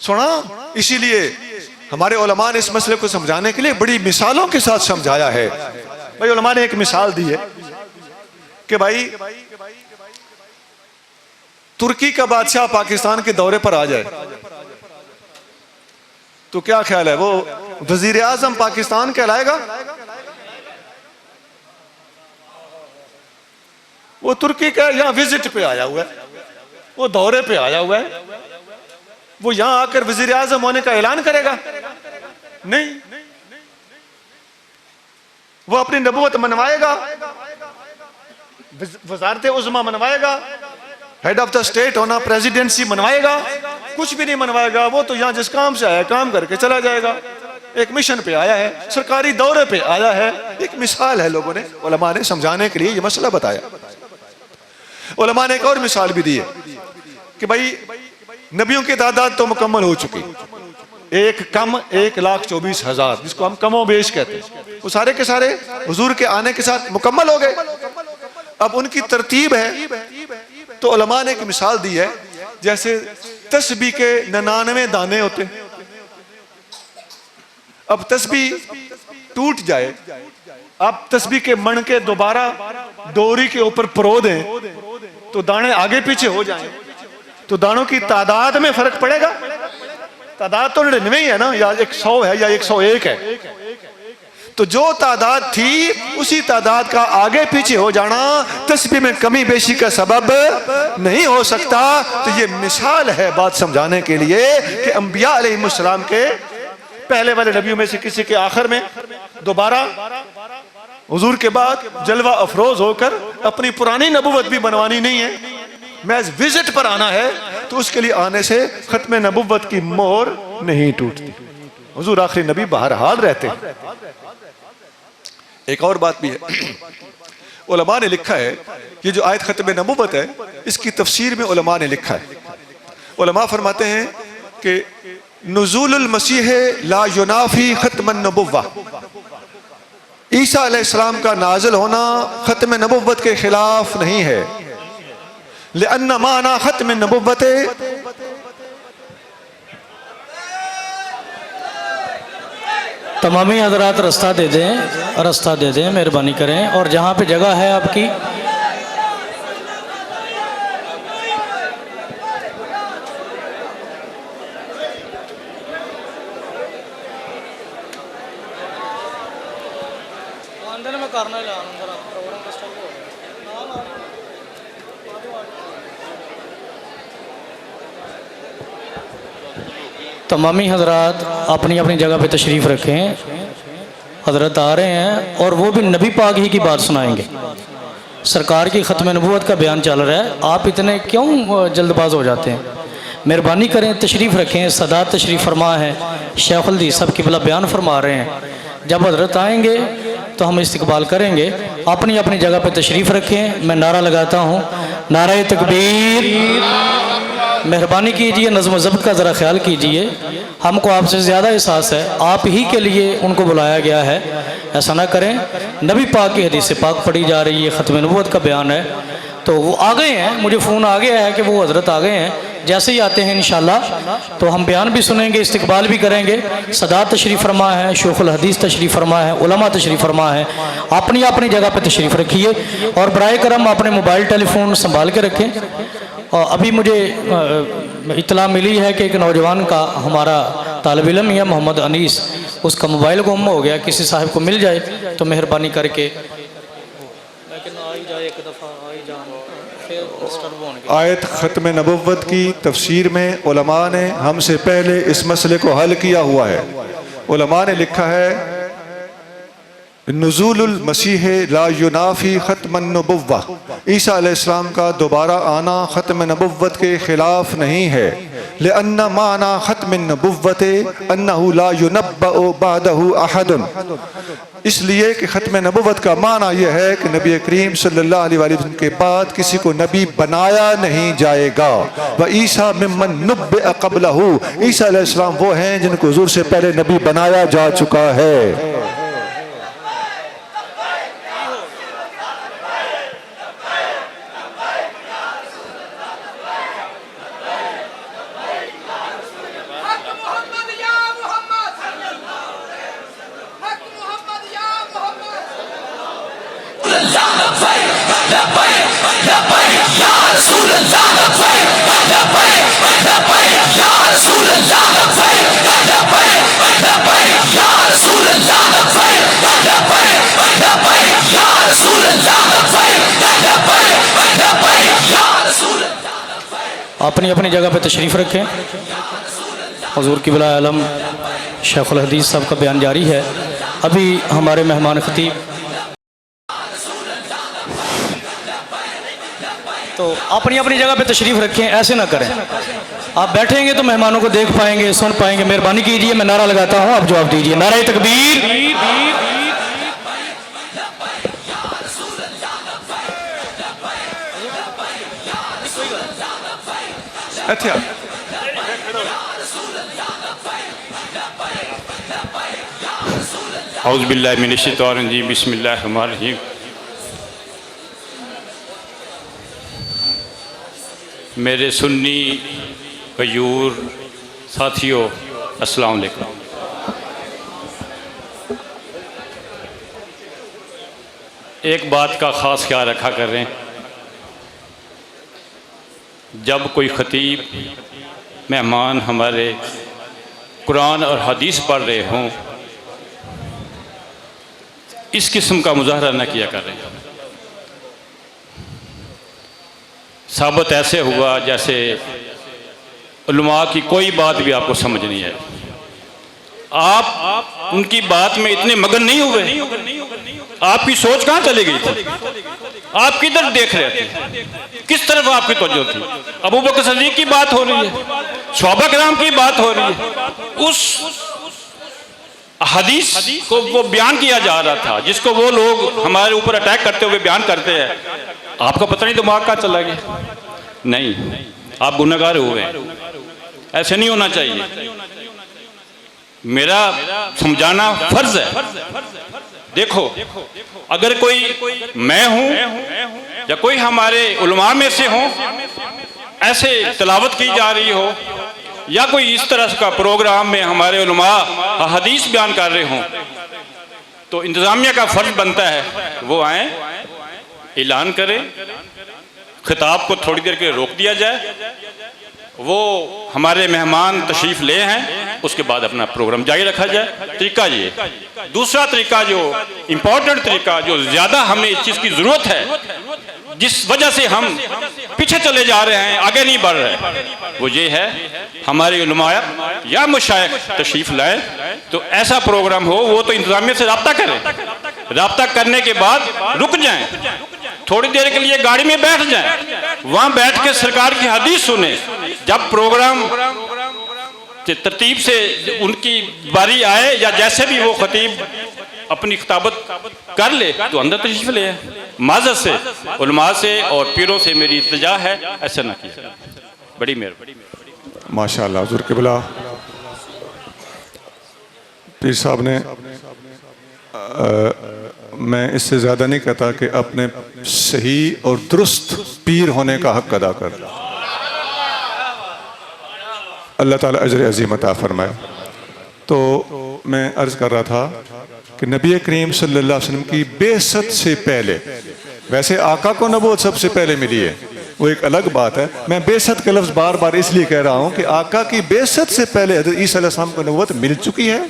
सुना। इसीलिए हमारे उलमा ने इस मसले को समझाने के लिए बड़ी मिसालों के साथ समझाया है। भाई उलमा ने एक मिसाल दी है कि भाई तुर्की का बादशाह पाकिस्तान के दौरे पर आ जाए तो क्या ख्याल है, वो वजीर आजम पाकिस्तान कहलाएगा? वो तुर्की का यहां विजिट पे आया हुआ है, वो दौरे पे आया हुआ है, वो यहां आकर वजीर आजम होने का ऐलान करेगा? नहीं। वो अपनी नबूवत मनवाएगा, वजारत उज़्मा मनवाएगा, हेड ऑफ द स्टेट होना, प्रेसिडेंसी मनवाएगा? कुछ भी नहीं मनवाएगा। वो तो यहां जिस काम से आया काम करके चला जाएगा। एक मिशन पे आया है, सरकारी दौरे पे आया है। एक मिसाल है, लोगों ने, उलमा ने समझाने के लिए ये मसला बताया। उलमा ने एक और मिसाल भी दी है कि भाई नबियों की तादाद तो मुकम्मल हो चुकी, एक कम 1,24,000, जिसको हम कमोबेश कहते हैं, वो सारे के सारे हुजूर के आने के साथ मुकम्मल हो गए। अब उनकी तरतीब है तो उलमा ने एक मिसाल दी है, जैसे तस्बीह के 99 दाने होते, अब तस्बीह टूट जाए, अब तस्बीह के मण के दोबारा डोरी के ऊपर परो दें तो दाने आगे पीछे हो जाएं, तो दानों की तादाद में फर्क पड़ेगा? तादाद तो 99 ही है ना, या 100 है या 101 है। तो जो तादाद थी उसी तादाद का आगे पीछे हो जाना तस्बीह में कमी बेशी का सबब नहीं हो सकता। तो ये मिसाल है बात समझाने के लिए कि अंबिया अलैहिस्सलाम के पहले वाले नबियों में से किसी के आखिर में दोबारा हुजूर के बाद जलवा अफरोज होकर अपनी पुरानी नबूवत भी बनवानी नहीं है, महज विजिट पर आना है, तो उसके लिए आने से खत्म नबूवत की मोहर नहीं टूटती। हुजूर आखिरी नबी बहरहाल रहते हैं। एक और बात भी है, उलमा ने लिखा है, ये जो आयत खत्म नबूवत है इसकी तफसीर में उलमा ने लिखा है। उलमा फरमाते हैं कि नुज़ूलुल मसीह ला युनाफी खत्म नबुव्वा, ईसा अलैहिस्सलाम का नाज़िल होना खत्म नबुव्वत के खिलाफ नहीं है। लिअन्ना माना खत्म नबुव्वत, तमामी हजरात रास्ता दे दें, मेहरबानी करें। और जहाँ पे जगह है आपकी, अंदर में करना तमामी हजरात अपनी अपनी जगह पे तशरीफ़ रखें। हजरत आ रहे हैं और वो भी नबी पाक ही की बात सुनाएंगे। सरकार की ख़त्म नबूवत का बयान चल रहा है, आप इतने क्यों जल्दबाज हो जाते हैं? मेहरबानी करें, तशरीफ़ रखें। सदात तशरीफ़ फरमा है, शेखुल हदीस सब किबला बयान फरमा रहे हैं। जब हजरत आएंगे तो हम इस्तकबाल करेंगे। अपनी अपनी जगह पे तशरीफ़ रखें। मैं नारा लगाता हूँ, नारा तकबीर। मेहरबानी कीजिए, नज़्म ज़ब्त का ज़रा ख्याल कीजिए। हमको आपसे ज़्यादा एहसास है, आप ही के लिए उनको बुलाया गया है। ऐसा ना करें। नबी पाक की हदीस पाक पढ़ी जा रही है, ख़त्म नबूवत का बयान है। तो वो आ गए हैं, मुझे फ़ोन आ गया है कि वो हज़रत आ गए हैं। जैसे ही आते हैं इंशाल्लाह तो हम बयान भी सुनेंगे, इस्तकबाल भी करेंगे। सदात तशरीफ़ फरमा है, शेखुल हदीस तशरीफ़ फरमा है, उलमा तशरीफ़ फरमा है। अपनी अपनी जगह पर तशरीफ़ रखिए और बराए करम अपने मोबाइल टेलीफोन संभाल के रखें। और अभी मुझे इत्तला मिली है कि एक नौजवान का, हमारा तालिब इल्म है मोहम्मद अनीस, उसका मोबाइल गुम हो गया। किसी साहब को मिल जाए तो मेहरबानी करके आयत ख़त्म नबुव्वत की तफसीर में उलमा ने हमसे पहले इस मसले को हल किया हुआ है। उलमा ने लिखा है, नुज़ूलुल मसीह ला युनाफ़ी ख़त्मन नबुव्वा, ईसा अलैहिस्सलाम का दोबारा आना ख़त्म नबुव्वत के ख़िलाफ़ नहीं है। लिअन्ना माना ख़त्म नबुव्वत अन्नहु ला युनब्बअ बअदहु अहदुन, इसलिए कि ख़त्म नबुव्वत का माना यह है कि नबी करीम सल्लल्लाहु अलैहि वसल्लम के बाद किसी को नबी बनाया नहीं जाएगा। व ईसा मिम्मन नुब्बिअ क़ब्लहु, ईसा अलैहिस्सलाम वो हैं जिनको हुज़ूर से पहले नबी बनाया जा चुका है। अपनी अपनी जगह पे तशरीफ़ रखें। हुज़ूर क़िबला आलम शेखुल हदीस साहब का बयान जारी है। अभी हमारे मेहमान ख़तीब, तो अपनी अपनी जगह पे तशरीफ़ रखें, ऐसे ना करें। आप बैठेंगे तो मेहमानों को देख पाएंगे, सुन पाएंगे। मेहरबानी कीजिए, मैं नारा लगाता हूँ, आप जवाब दीजिए। नारा तकबीर। अच्छा, औज़ु बिल्लाहि मिनश शैतानिर रजीम, बिस्मिल्लाहिर रहमानिर रहीम। मेरे सुन्नी गयूर साथियों, अस्सलाम वालेकुम। एक बात का ख़ास ख्याल रखा करें, जब कोई ख़तीब मेहमान हमारे कुरान और हदीस पढ़ रहे हों, इस किस्म का मुजाहरा न किया करें। साबित ऐसे हुआ जैसे उलमा की कोई बात भी आपको समझ नहीं आई। आप उनकी बात में इतने मगन नहीं हुए, आपकी सोच कहाँ चली गई थी? आप किधर देख रहे थे? किस तरफ आपकी तवज्जो थी? अबू बकर सिद्दीक़ की बात हो रही है, सहाबा किराम की बात हो रही है, उस हदीस को वो बयान किया जा रहा था जिसको वो लोग हमारे ऊपर अटैक करते हुए बयान करते हैं। आपका पता नहीं दिमाग कहाँ चला गया? नहीं, आप गुनहगार हुए हैं, ऐसे नहीं होना चाहिए। मेरा समझाना फर्ज है। देखो, अगर कोई मैं हूं या कोई हमारे उलमा में से हो, ऐसे तिलावत की जा रही हो या कोई इस तरह का प्रोग्राम में हमारे उलमा हदीस बयान कर रहे हों, तो इंतज़ामिया का फर्ज बनता है वो आए, ऐलान करें, खिताब को थोड़ी देर के लिए रोक दिया जाए, वो हमारे मेहमान तशरीफ़ ले हैं, उसके बाद अपना प्रोग्राम जारी रखा जाए। तरीका ये। दूसरा तरीका, जो इम्पोर्टेंट तरीका, जो ज़्यादा हमें इस चीज़ की ज़रूरत है, जिस वजह से हम पीछे चले जा रहे हैं, आगे नहीं बढ़ रहे, वो ये है हमारे उलमा या मशाइख तशरीफ़ लाएँ तो ऐसा प्रोग्राम हो, वो तो इंतज़ामिया से रब्ता करें, रब्ता करने के बाद रुक जाएं, थोड़ी देर के लिए गाड़ी में बैठ जाएं, वहां बैठ के सरकार की हदीस सुने। जब प्रोग्राम तरतीब से उनकी बारी आए या जैसे भी वो खतीब अपनी खिताबत कर ले तो अंदर तशरीफ ले। माज़रत से, उलमा से और पीरों से मेरी इल्तिजा है, ऐसा ना किया। बड़ी मेहरबानी। माशाअल्लाह। हुज़ूर क़िबला पीर साहब ने मैं इससे ज़्यादा नहीं कहता कि अपने सही और दुरुस्त पीर होने का हक अदा कर। अल्लाह ताला अजर अज़ीम अता फरमाए। तो मैं अर्ज़ कर रहा था कि नबी करीम सल्लल्लाहु अलैहि वसल्लम की बेसत से पहले, वैसे आका को नबूवत सबसे पहले मिली है, वो एक अलग बात है। मैं बेसत का लफ्ज़ बार बार इसलिए कह रहा हूँ कि आका की बेसत से पहले हज़रत ईसा अलैहिस्सलाम को नबूवत मिल चुकी है।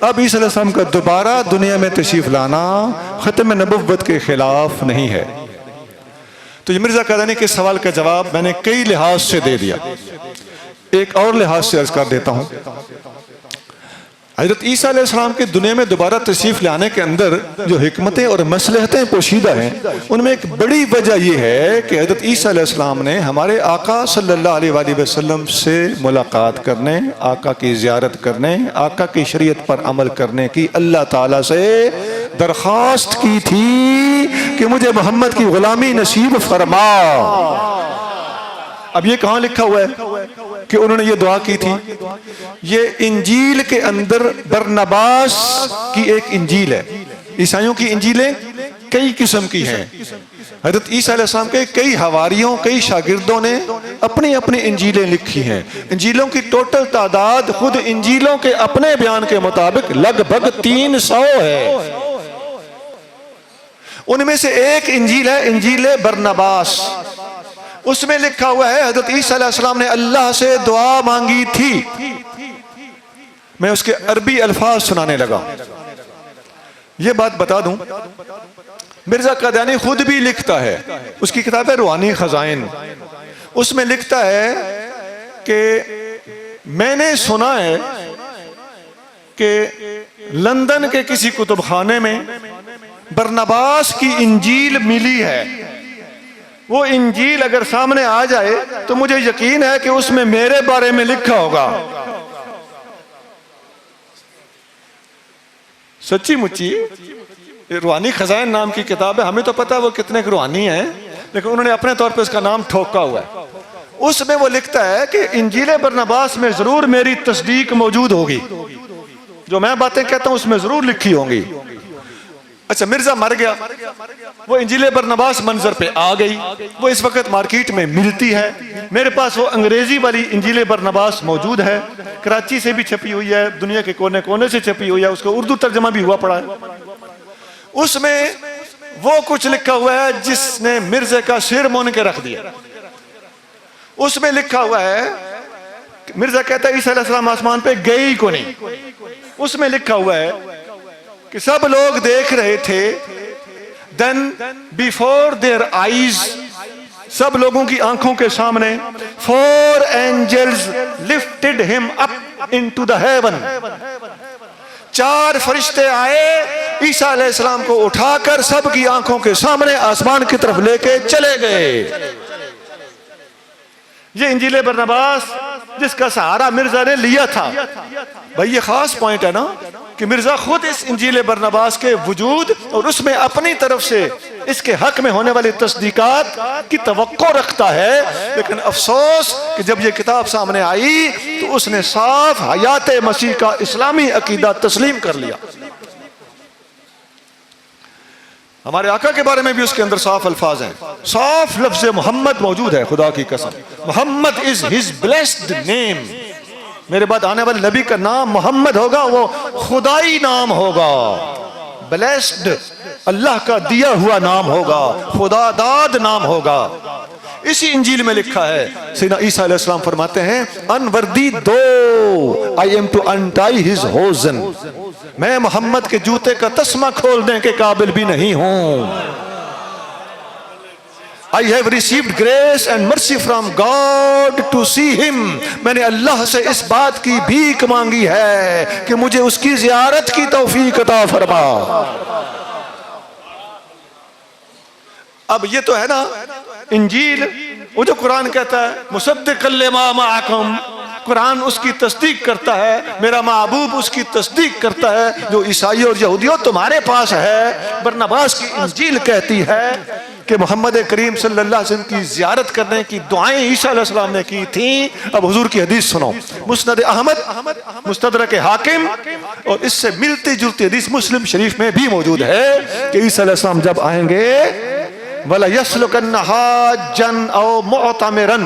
अब ईसा अलैहिस्सलाम का दोबारा दुनिया में तशरीफ़ लाना ख़त्म नबुव्वत के ख़िलाफ़ नहीं है। तो ये मिर्ज़ा क़ादियानी के सवाल का जवाब मैंने कई लिहाज से दे दिया। एक और लिहाज से अर्ज़ कर देता हूँ। हज़रत ईसा अलैहिस्सलाम के दुनिया में दोबारा तशरीफ़ लाने के अंदर जो हिकमतें और मसलहतें पोशीदा हैं, उनमें एक बड़ी वजह यह है कि हज़रत ईसा अलैहिस्सलाम ने हमारे आका सल्लल्लाहु अलैहि वसल्लम से मुलाकात करने, आका की ज़ियारत करने, आका की शरीयत पर अमल करने की अल्लाह ताला से दरख्वास्त की थी कि मुझे मोहम्मद की ग़ुलामी नसीब फरमा। अब ये कहाँ लिखा हुआ है कि उन्होंने ये दुआ की थी? ये इंजील के अंदर बरनबास की एक इंजील है। ईसाइयों की इंजीलें कई किस्म की हैं। हज़रत ईसा अलैहिस्सलाम के कई हवारियों, कई शागिर्दों ने अपनी अपनी इंजीलें लिखी हैं। इंजीलों की टोटल तादाद खुद इंजीलों के अपने बयान के मुताबिक लगभग 300 है। उनमें से एक इंजील है इंजील बरनबास। उसमें लिखा हुआ है हज़रत ईसा अलैहिस्सलाम ने अल्लाह से दुआ मांगी थी। मैं उसके अरबी अल्फाज सुनाने लगा। ये बात बता दूं, मिर्ज़ा क़ादियानी खुद भी लिखता है, उसकी किताब है रूहानी खजाइन, उसमें लिखता है कि मैंने सुना है कि लंदन के किसी कुतुबखाने में बरनबास की इंजील मिली है। वो इंजील अगर सामने आ जाए तो मुझे यकीन है कि उसमें मेरे बारे में लिखा होगा। सच्ची मुच्ची रूहानी खजाइन नाम की किताब है। हमें तो पता है वो कितने रूहानी है, लेकिन उन्होंने अपने तौर पे उसका नाम ठोका हुआ है। उसमें वो लिखता है कि इंजील बरनबास में जरूर मेरी तस्दीक मौजूद होगी, जो मैं बातें कहता हूं उसमें जरूर लिखी होंगी। अच्छा, मिर्जा मर गया, वो इंजील बरनबास मंजर पे आ गई, वो इस वक्त मार्केट में मिलती है। मेरे पास वो अंग्रेजी वाली इंजील बरनबास मौजूद है, कराची से भी छपी हुई है, दुनिया के कोने कोने से छपी हुई है, उसका उर्दू तर्जमा भी हुआ पड़ा है। उसमें वो कुछ लिखा हुआ है जिसने मिर्जे का सिर मुन के रख दिया। उसमें लिखा हुआ है, मिर्जा कहता है ईसा अलैहिस्सलाम आसमान पे गए ही को नहीं। उसमें लिखा हुआ है कि सब लोग देख रहे थे, देन बिफोर देयर आईज, सब लोगों की आंखों के सामने 4 angels lifted him up into the heaven. 4 फरिश्ते आए, ईसा अलैहिस्सलाम को उठाकर सबकी आंखों के सामने आसमान की तरफ लेके चले गए। ये इंजील बरनबास जिसका सहारा मिर्जा ने लिया था। भाई ये खास पॉइंट है ना कि मिर्जा खुद इस इंजील बरनबास के वजूद और उसमें अपनी तरफ से इसके हक में होने वाली तस्दीकात की तवक्को रखता है, लेकिन अफसोस कि जब ये किताब सामने आई तो उसने साफ हयात मसीह का इस्लामी अकीदा तस्लीम कर लिया। हमारे आका के बारे में भी उसके अंदर साफ अल्फाज हैं, साफ लफ्ज़ मोहम्मद मौजूद है। खुदा की कसम, Mohammed is his blessed name. मेरे बाद आने वाले नबी का नाम मोहम्मद होगा, वो खुदाई नाम होगा, ब्लेस्ड, अल्लाह का दिया हुआ नाम होगा, खुदादाद नाम होगा। इसी इंजील में लिखा है, सैयदना ईसा अलैहिस्सलाम फरमाते हैं unworthy though I am to untie his hosen, मैं मोहम्मद के जूते का तस्मा खोलने के काबिल भी नहीं हूं। I have received grace and mercy from God to see him, मैंने अल्लाह से इस बात की भीख मांगी है कि मुझे उसकी ज़ियारत की तौफीक अता फरमा। अब ये तो है ना इंजील, वो जो कुरान कहता है मुसद्दिक़न लिमा मअकुम, कुरान उसकी तस्दीक करता है, मेरा महबूब उसकी तस्दीक करता है, जो ईसाई और यहूदियों तुम्हारे पास है। बरनबास की इंजील कहती है कि मोहम्मद करीम सल्लल्लाहु अलैहि वसल्लम की ज़ियारत करने की दुआएं ईसा अलैहिस्सलाम ने की थी। अब हुजूर की हदीस सुनो, मुस्नद अहमद, मुस्तदरक हाकिम और इससे मिलती जुलती हदीस मुस्लिम शरीफ में भी मौजूद है कि ईसा अलैहिस्सलाम जब आएंगे वला यसलुकन्न हाजन औ मुअतमिरन,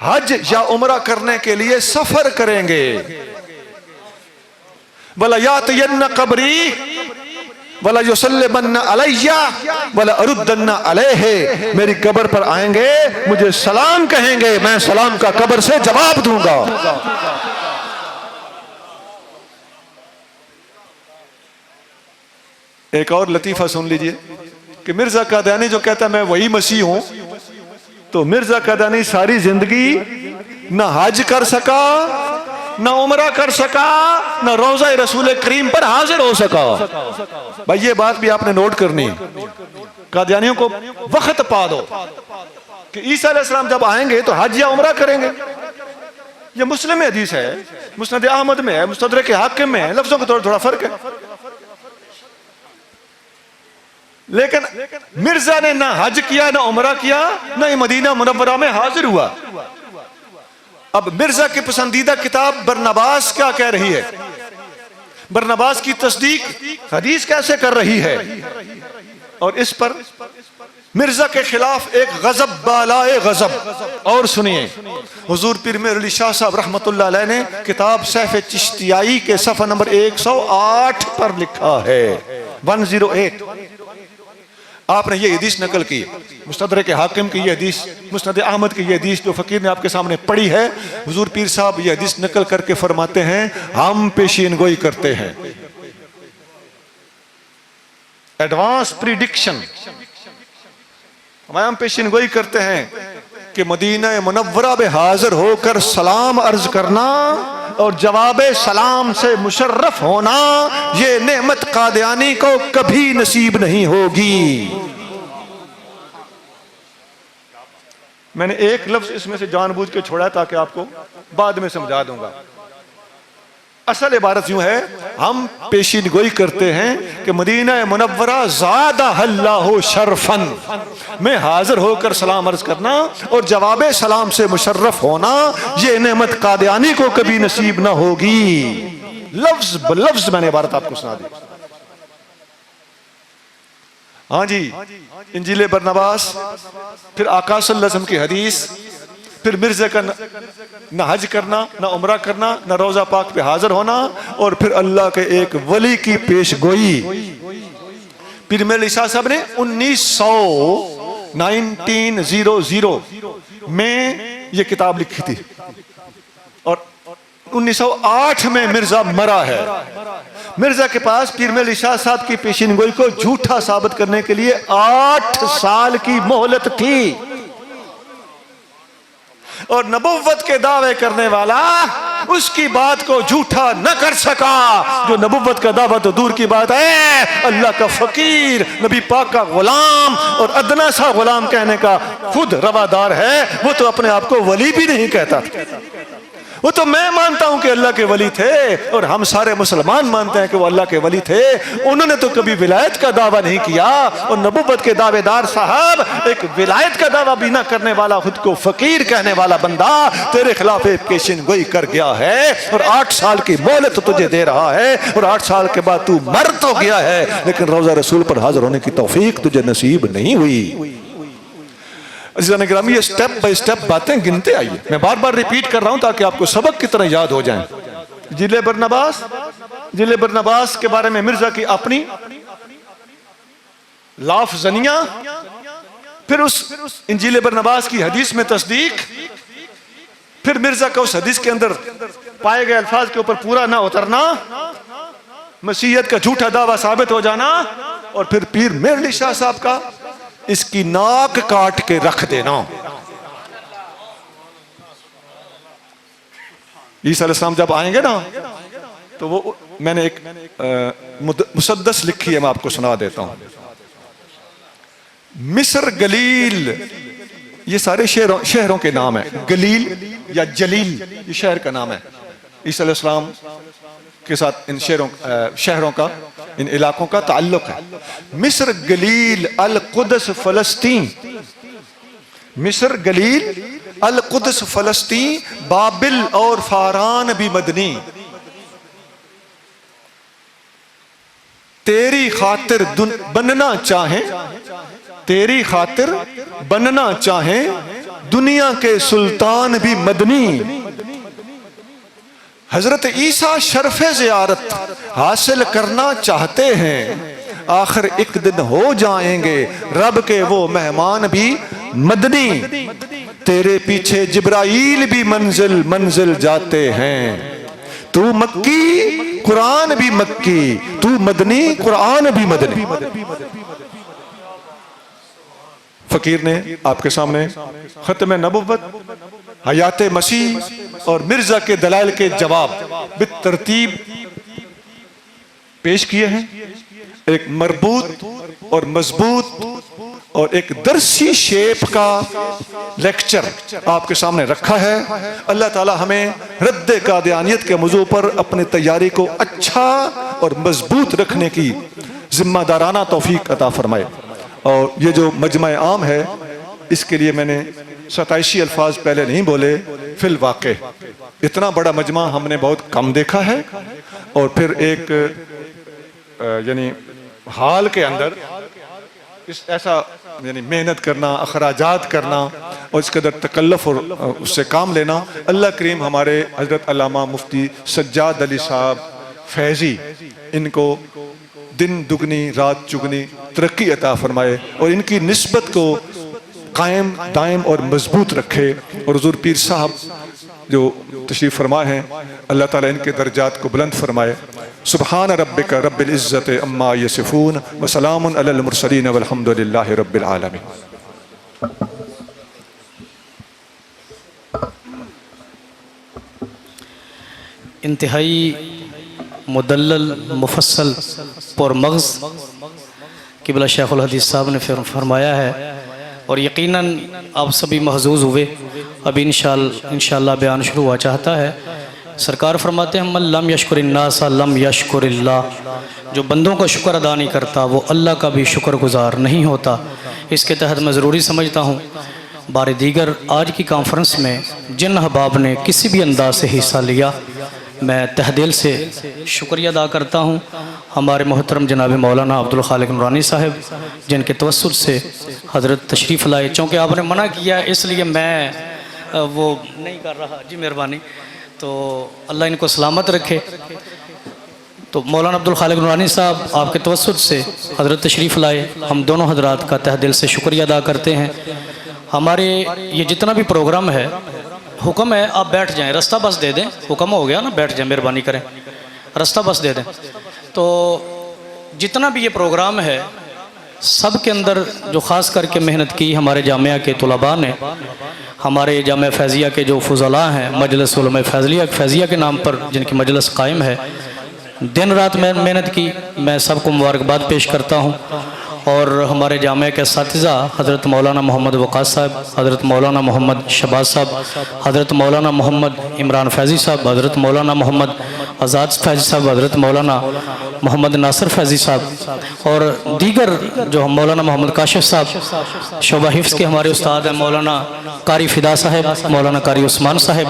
हज या उम्रा करने के लिए सफर करेंगे। वला यातियन्न कब्री वला युसल्लिमन्न अलैया वला अरुद्दन्न अलैहि, मेरी कब्र पर आएंगे, मुझे सलाम कहेंगे, मैं सलाम का कब्र से जवाब दूंगा। एक और लतीफा सुन लीजिए कि मिर्जा कादियानी जो कहता है मैं वही मसीह हूं, तो मिर्जा कादियानी सारी जिंदगी न हज कर सका, न उम्रा कर सका, न रोजा रसूल करीम पर हाजिर हो सका। भाई ये बात भी आपने नोट करनी है, कादियानियों को वक्त पा दो कि ईसा अलैहिस्सलाम जब आएंगे तो हज या उम्रा करेंगे। ये मुस्लिम में हदीस है, मुस्नद अहमद में है, मुस्तदरक हाकिम में है, लफ्जों का थोड़ा थोड़ा फर्क है। लेकिन मिर्जा ने ना हज किया, ना उम्रा किया, ना मदीना मुनव्वरा में हाजिर हुआ। अब मिर्जा की पसंदीदा किताब बरनबास क्या कह रही है, बरनबास की तस्दीक हदीस कैसे कर रही है, और इस पर मिर्जा के खिलाफ एक गजब बालाए गजब। और सुनिए, हुजूर पीर मेहर अली शाह साहब रहमतुल्लाह अलैह ने किताब सैफ चिश्तियाई के सफ़ा नंबर 108 पर लिखा है, 108, आपने ये हदीस नकल की, मुस्तदरक हाकिम की ये हदीस, मुस्नद अहमद की ये हदीस जो फकीर ने आपके सामने पढ़ी है। हुजूर पीर साहब ये हदीस नकल करके फरमाते हैं हम पेशीन गोई करते हैं, एडवांस प्रिडिक्शन, हम पेशीन गोई करते हैं कि मदीना मुनव्वरा में हाजिर होकर सलाम अर्ज करना और जवाब सलाम से मुशर्रफ होना, ये नेमत कादियानी को कभी नसीब नहीं होगी। मैंने एक लफ्ज इसमें से जानबूझ के छोड़ा ताकि आपको बाद में समझा दूंगा। असल इबारत यूं है, हम पेशीन गोई करते हैं कि मदीना मुनव्वरा ज़ादा अल्लाहु शरफन में हाजिर होकर सलाम अर्ज करना और जवाब सलाम से मुशर्रफ होना, ये नेमत कादियानी को कभी नसीब ना होगी। लफ्ज ब लफ्ज मैंने इबारत आपको सुना दी। हाँ जी, इंजील बरनबास, फिर आका सल्लल्लाहु अलैहि वसल्लम की हदीस, फिर मिर्जा का न हज करना, न उम्रा करना, न रोजा पाक पे हाजिर होना, और फिर अल्लाह के एक वली की पेश गोई। पीर मेहर अली शाह साहब ने 1900 में ये किताब लिखी थी और 1908 में मिर्जा मरा है। मिर्जा के पास पीर मेहर अली शाह साहब की पेशीन गोई को झूठा साबित करने के लिए 8 साल की मोहलत थी, और नबुव्वत के दावे करने वाला उसकी बात को झूठा न कर सका। जो नबुव्वत का दावा तो दूर की बात है, अल्लाह का फकीर, नबी पाक का गुलाम और अदना सा गुलाम कहने का खुद रवादार है, वो तो अपने आप को वली भी नहीं कहता। वो तो मैं मानता हूं कि अल्लाह के वली थे, और हम सारे मुसलमान मानते हैं कि वो अल्लाह के वली थे। उन्होंने तो कभी विलायत का दावा नहीं किया, और नबुव्वत के दावेदार साहब एक विलायत का दावा भी ना करने वाला, खुद को फकीर कहने वाला बंदा तेरे खिलाफ एक पेशीन गोई कर गया है, और 8 साल की मोहलत तुझे दे रहा है, और 8 साल के बाद तू मर तो गया है, लेकिन रोजा रसूल पर हाजिर होने की तौफीक तुझे नसीब नहीं हुई। अज़ीज़ान गिरामी, ये स्टेप बाय स्टेप बातें गिनते आइए। मैं बार बार रिपीट कर रहा हूं ताकि आपको सबक की तरह याद हो जाए। जिले बरनबास के बारे में मिर्जा की अपनी लाफजनिया, फिर उस इंजील बरनबास की हदीस में तस्दीक, फिर मिर्जा का उस हदीस के अंदर पाए गए अल्फाज के ऊपर पूरा ना उतरना, मसीहत का झूठा दावा साबित हो जाना, और फिर पीर मेहर अली शाह साहब का इसकी नाक काट के रख देना। ईसा अलैहिस्सलाम जब आएंगे ना, तो वो मैंने एक मुसद्दस लिखी है, मैं आपको सुना देता हूं। मिस्र, गलील, ये सारे शहरों के नाम है। गलील या जलील ये शहर का नाम है। ईसा अलैहिस्सलाम के साथ इन शहरों का, इन इलाकों का ताल्लुक है। मिस्र, गलील, अल कुद्स, फलस्तीन। मिस्र, गलील, अल कुद्स, फलस्तीन, बाबिल और फारान भी मदनी। तेरी खातिर बनना चाहें, तेरी खातिर बनना चाहें दुनिया के सुल्तान भी मदनी। हजरत ईसा शर्फे ज़ियारत हासिल करना चाहते हैं, आखिर एक दिन हो जाएंगे रब के वो मेहमान भी मदनी। तेरे पीछे जिब्राईल भी मंजिल मंजिल जाते हैं। तू मक्की, कुरान भी मक्की, तू मदनी, कुरान भी मदनी। फकीर ने आपके सामने खत्म नबुव्वत, हयात मसीह और मिर्जा के दलाइल के जवाब बितरतीब पेश किए हैं। एक मरबूत और मजबूत और एक दरसी शेप का लेक्चर आपके सामने रखा है। अल्लाह ताला हमें रद्द कादियानियत के मौजू पर अपनी तैयारी को अच्छा और मजबूत रखने की जिम्मेदाराना तौफीक अता फरमाए। और ये जो मजमा आम है, इसके लिए मैंने 27 अल्फाज पहले नहीं बोले। फिल वाक़े इतना बड़ा मजमा हमने बहुत कम देखा है। और फिर एक यानी हाल के अंदर इस ऐसा यानी मेहनत करना, अखराजात करना और इसके अंदर तकल्लुफ़ और उससे काम लेना। अल्लाह करीम हमारे हज़रत अल्लामा मुफ्ती सज्जाद अली साहब फैज़ी, इनको दिन दुगनी रात चुगनी तरक्की अता फरमाए और इनकी निस्बत को कायम दायम और मजबूत रखे। और हुज़ूर पीर साहब जो तशरीफ़ फरमा हैं, अल्लाह ताला इनके दर्जात को बुलंद फरमाए। सुबहान रब्बिका रब्बिल इज़्ज़ति अम्मा यसिफून व सलामुन अलल मुरसलीन वल्हम्दुलिल्लाहि रब्बिल आलमीन। इंतहाई मुदल्लल मुफस्सल पर मग़ज़ क़िबला शेखुल हदीस साहब ने फरमाया है और यकीनन आप सभी महजूज़ हुए। अब इंशाअल्लाह बयान शुरू हुआ चाहता है। सरकार फरमाते हैं मन लम यशकुरिन्नास लम यशकुरिल्लाह, जो बंदों का शुक्र अदा नहीं करता वो अल्लाह का भी शुक्रगुजार नहीं होता। इसके तहत मैं ज़रूरी समझता हूँ बार दीगर आज की कॉन्फ्रेंस में जिन अहबाब ने किसी भी अंदाज से हिस्सा लिया, मैं तहदिल से शुक्रिया अदा करता हूँ। हमारे मोहतरम जनाब मौलाना अब्दुल खालिक नूरानी साहब, जिनके तवस्सुल से हज़रत तशरीफ़ लाए। चूँकि आपने मना किया इसलिए मैं वो नहीं कर रहा। जी मेहरबानी। तो अल्लाह इनको सलामत रखे। तो मौलाना अब्दुल खालिक नूरानी साहब आपके तवस्सुल से हज़रत तशरीफ़ लाए, हम दोनों हजरात का तहदिल से शुक्रिया अदा करते हैं। हमारे ये जितना भी प्रोग्राम है, हुक्म है आप बैठ जाएं, रास्ता बस दे दें। हुक्म हो गया ना, बैठ जाएं, मेहरबानी करें, रास्ता बस दे दें। तो जितना भी ये प्रोग्राम है सब के अंदर जो ख़ास करके मेहनत की हमारे जामिया के तुलबा ने, हमारे जामिया फ़ैज़िया के जो फ़ुज़ला हैं, मजलिस उलमा फ़ैज़िया के नाम पर जिनकी मजलिस कायम है, दिन रात मेहनत की, मैं सबको मुबारकबाद पेश करता हूँ। और हमारे जामिया के असातिज़ा हज़रत मौलाना मोहम्मद वक़ास साहब, हज़रत मौलाना मोहम्मद शबाज साहब, हज़रत मौलाना मोहम्मद इमरान फैज़ी साहब, हज़रत मौलाना मोहम्मद आज़ाद फैज़ी साहब, हज़रत मौलाना मोहम्मद नासिर फैज़ी साहब और दीगर जो मौलाना मोहम्मद काशिफ साहब, शोबा हिफ्ज़ के हमारे उस्ताद हैं, मौलाना कारी फ़िदा साहब, मौलाना कारी उस्मान साहब,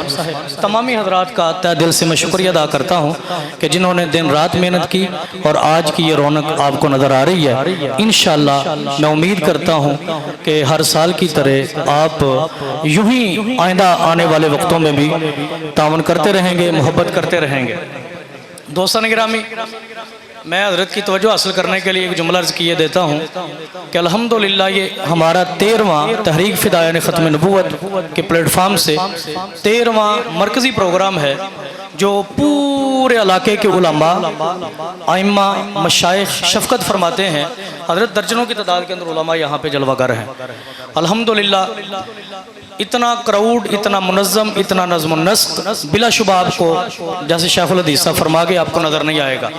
तमामी हज़रात का तहे दिल से मैं शुक्रिया अदा करता हूँ कि जिन्होंने दिन रात मेहनत की और आज की ये रौनक आपको नज़र आ रही है। इंशाअल्लाह मैं उम्मीद करता हूँ कि हर साल की तरह आप यूं ही आइंदा आने वाले वक्तों में भी तावन करते रहेंगे, मोहब्बत करते रहेंगे। दोस्तों गिरामी, मैं हज़रत की तवज्जो हासिल करने के लिए एक जुमला अर्ज़ किए देता हूँ कि अल्हम्दुलिल्लाह ये हमारा 13वां तहरीक फ़िदायान ख़त्म नबूवत के प्लेटफार्म से 13वां मरकज़ी प्रोग्राम है जो पूरे इलाके के उलमा, आइम्मा, मशाइख शफ़क़त फरमाते हैं। हज़रत दर्जनों की तादाद के अंदर उलमा यहाँ पे जलवागर हैं। अल्हम्दुलिल्लाह इतना क्राउड, इतना मुनज़्ज़म, इतना नज़्म नस्क बिलाशुबा आपको जैसे शेखुल हदीस साहब फरमा के आपको नज़र नहीं आएगा।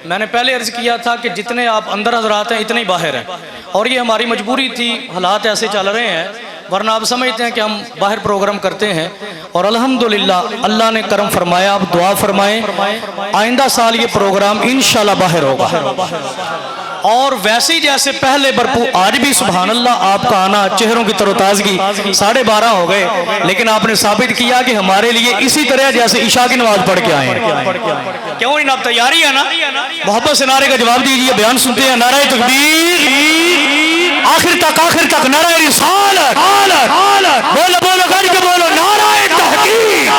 मैंने पहले अर्ज़ किया था कि जितने आप अंदर हज़रात हैं इतने ही बाहर हैं, और ये हमारी मजबूरी थी, हालात ऐसे चल रहे हैं, वरना आप समझते हैं कि हम बाहर प्रोग्राम करते हैं। और अल्हम्दुलिल्लाह अल्लाह ने करम फरमाया। आप दुआ फरमाएं आइंदा साल ये प्रोग्राम इंशाल्लाह बाहर होगा। और वैसे ही जैसे पहले भरपूर, आज भी सुभान अल्लाह आपका आना, चेहरों की तरोताज़गी 12:30 हो गए, लेकिन आपने साबित किया कि हमारे लिए इसी तरह जैसे इशा की नमाज पढ़ के आए। क्यों इन आप तैयारी है ना? मोहब्बत से नारे का जवाब दीजिए। बयान सुनते हैं। नारे तकबीर, आखिर तक नारे रिसालत, बोलो बोलो करके बोलो नारे तहकीक।